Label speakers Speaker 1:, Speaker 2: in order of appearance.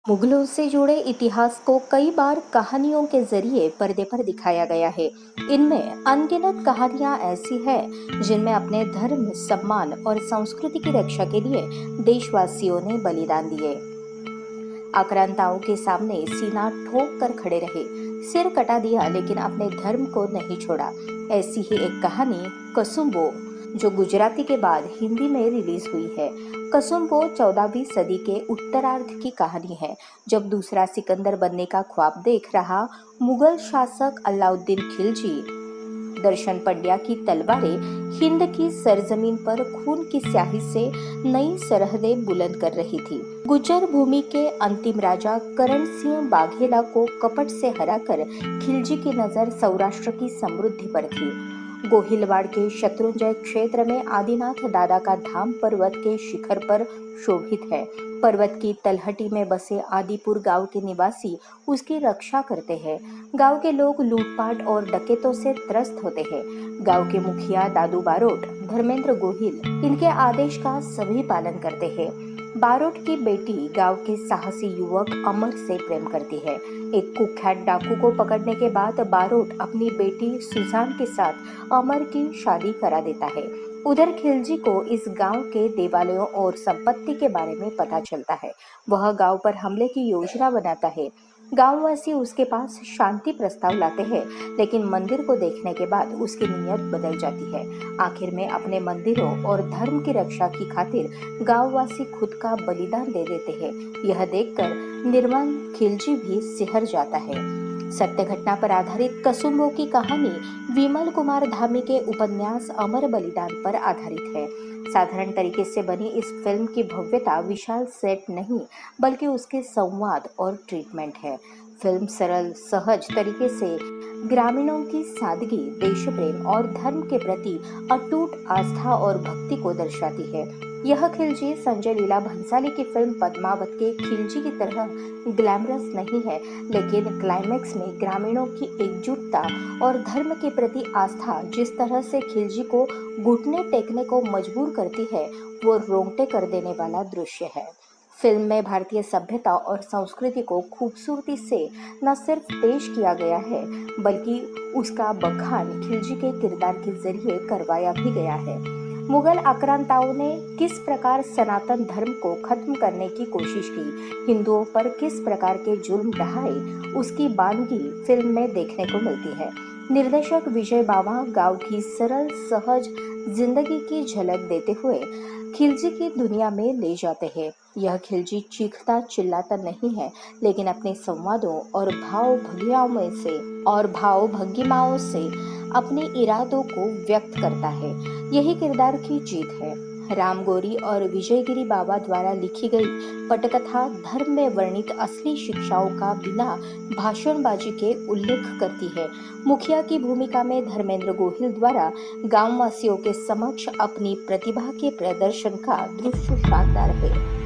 Speaker 1: मुगलों से जुड़े इतिहास को कई बार कहानियों के जरिए पर्दे पर दिखाया गया है। इनमें अनगिनत कहानियां ऐसी हैं जिनमें अपने धर्म, सम्मान और संस्कृति की रक्षा के लिए देशवासियों ने बलिदान दिए। आक्रांताओं के सामने सीना ठोक कर खड़े रहे, सिर कटा दिया लेकिन अपने धर्म को नहीं छोड़ा। ऐसी ही एक कहानी कसुम्बो, जो गुजराती के बाद हिंदी में रिलीज हुई है। कसुम्बो 14वीं सदी के उत्तरार्ध की कहानी है, जब दूसरा सिकंदर बनने का ख्वाब देख रहा मुगल शासक अलाउद्दीन खिलजी दर्शन पंड्या की तलवारें हिंद की सरजमीन पर खून की स्याही से नई सरहदें बुलंद कर रही थी। गुज्जर भूमि के अंतिम राजा करण सिंह बाघेला को कपट से हराकर खिलजी की नजर सौराष्ट्र की समृद्धि पर थी। गोहिलवाड़ के शत्रुंजय क्षेत्र में आदिनाथ दादा का धाम पर्वत के शिखर पर शोभित है। पर्वत की तलहटी में बसे आदिपुर गांव के निवासी उसकी रक्षा करते हैं। गांव के लोग लूटपाट और डकैतों से त्रस्त होते हैं। गांव के मुखिया दादू बारोट, धर्मेंद्र गोहिल इनके आदेश का सभी पालन करते हैं। बारोट की बेटी गांव के साहसी युवक अमर से प्रेम करती है। एक कुख्यात डाकू को पकड़ने के बाद बारोट अपनी बेटी सुजान के साथ अमर की शादी करा देता है। उधर खिलजी को इस गांव के देवालयों और संपत्ति के बारे में पता चलता है। वह गांव पर हमले की योजना बनाता है। गांववासी उसके पास शांति प्रस्ताव लाते हैं, लेकिन मंदिर को देखने के बाद उसकी नीयत बदल जाती है। आखिर में अपने मंदिरों और धर्म की रक्षा की खातिर गांववासी खुद का बलिदान दे देते हैं। यह देखकर निर्मल खिलजी भी सिहर जाता है। सत्य घटना पर आधारित कसुम्बो की कहानी विमल कुमार धामी के उपन्यास अमर बलिदान पर आधारित है। साधारण तरीके से बनी इस फिल्म की भव्यता विशाल सेट नहीं, बल्कि उसके संवाद और ट्रीटमेंट है। फिल्म सरल, सहज तरीके से ग्रामीणों की सादगी, देश प्रेम और धर्म के प्रति अटूट आस्था और भक्ति को दर्शाती है। यह खिलजी संजय लीला भंसाली की फिल्म पद्मावत के खिलजी की तरह ग्लैमरस नहीं है, लेकिन क्लाइमैक्स में ग्रामीणों की एकजुटता और धर्म के प्रति आस्था जिस तरह से खिलजी को घुटने टेकने को मजबूर करती है, वो रोंगटे कर देने वाला दृश्य है। फिल्म में भारतीय सभ्यता और संस्कृति को खूबसूरती से न सिर्फ पेश किया गया है, बल्कि उसका बखान खिलजी के किरदार के जरिए करवाया भी गया है। मुगल आक्रांताओं ने किस प्रकार सनातन धर्म को खत्म करने की कोशिश की, हिंदुओं पर किस प्रकार के जुल्म ढाए, उसकी बानगी फिल्म में देखने को मिलती है। निर्देशक विजय बावा गांव की सरल सहज जिंदगी की झलक देते हुए खिलजी की दुनिया में ले जाते हैं। यह खिलजी चीखता चिल्लाता नहीं है, लेकिन अपने संवादों और भाव भंगिमाओं से अपने इरादों को व्यक्त करता है। यही किरदार की जीत है। रामगोरी और विजयगिरी बाबा द्वारा लिखी गई पटकथा धर्म में वर्णित असली शिक्षाओं का बिना भाषणबाजी के उल्लेख करती है। मुखिया की भूमिका में धर्मेंद्र गोहिल द्वारा गांववासियों के समक्ष अपनी प्रतिभा के प्रदर्शन का दृश्य शानदार है।